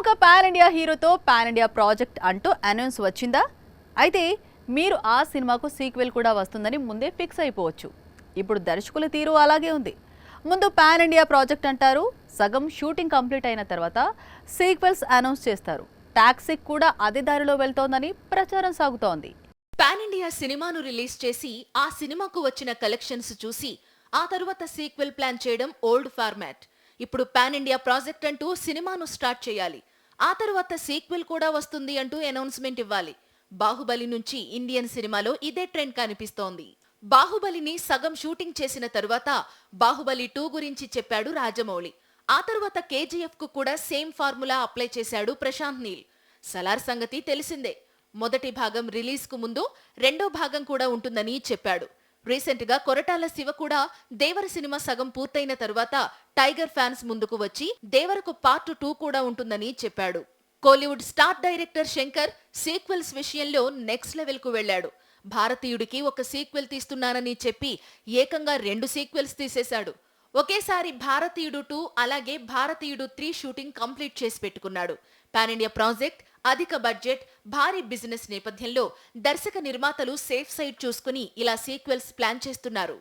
ప్రముఖ pan India హీరోతో pan India project అంటూ అనౌన్స్ వచ్చిందా? అయితే మీరు ఆ సినిమాకు సీక్వెల్ కూడా వస్తుందని ముందే ఫిక్స్ అయిపోవచ్చు. ఇప్పుడు దర్శకుల తీరు అలాగే ఉంది. ముందు పాన్ ఇండియా ప్రాజెక్ట్ అంటారు, సగం షూటింగ్ కంప్లీట్ అయిన తర్వాత సీక్వెల్స్ అనౌన్స్ చేస్తారు. టాక్సిక్ కూడా అదే దారిలో వెళ్తోందని ప్రచారం సాగుతోంది. పాన్ ఇండియా సినిమాను రిలీజ్ చేసి ఆ సినిమాకు వచ్చిన కలెక్షన్స్ చూసి ఆ తరువాత సీక్వెల్ ప్లాన్ చేయడం ఓల్డ్ ఫార్మాట్. ఇప్పుడు పాన్ ఇండియా ప్రాజెక్ట్ అంటూ సినిమాను స్టార్ట్ చేయాలి. ఆ తరువాత సీక్వెల్ కూడా వస్తుంది అంటూ అనౌన్స్మెంట్ ఇవ్వాలి. బాహుబలి నుంచి ఇండియన్ సినిమాలో ఇదే ట్రెండ్ కనిపిస్తోంది. బాహుబలిని సగం షూటింగ్ చేసిన తరువాత బాహుబలి 2 గురించి చెప్పాడు రాజమౌళి. ఆ తరువాత కేజీఎఫ్ కు కూడా సేమ్ ఫార్ములా అప్లై చేశాడు ప్రశాంత్ నీల్. సలార్ సంగతి తెలిసిందే. మొదటి భాగం రిలీజ్ కు ముందు రెండో భాగం కూడా ఉంటుందని చెప్పాడు. రీసెంట్ గా కొరటాల శివ కూడా దేవర సినిమా సగం పూర్తయిన తరువాత టైగర్ ఫ్యాన్స్ ముందుకు వచ్చి దేవరకు పార్ట్ 2 కూడా ఉంటుందని చెప్పాడు. Kollywood star director Shankar sequels విషయంలో నెక్స్ట్ లెవెల్ కు వెళ్లాడు. భారతీయుడికి ఒక సీక్వెల్ తీస్తున్నానని చెప్పి ఏకంగా 2 సీక్వెల్స్ తీసేశాడు. ఒకేసారి భారతీయుడు 2 అలాగే భారతీయుడు 3 షూటింగ్ కంప్లీట్ చేసి పెట్టుకున్నాడు. పాన్ ఇండియా ప్రాజెక్ట్, అధిక బడ్జెట్, భారీ బిజినెస్ నేపథ్యంలో దర్శక నిర్మాతలు సేఫ్ సైడ్ చూసుకుని ఇలా సీక్వెల్స్ ప్లాన్ చేస్తున్నారు.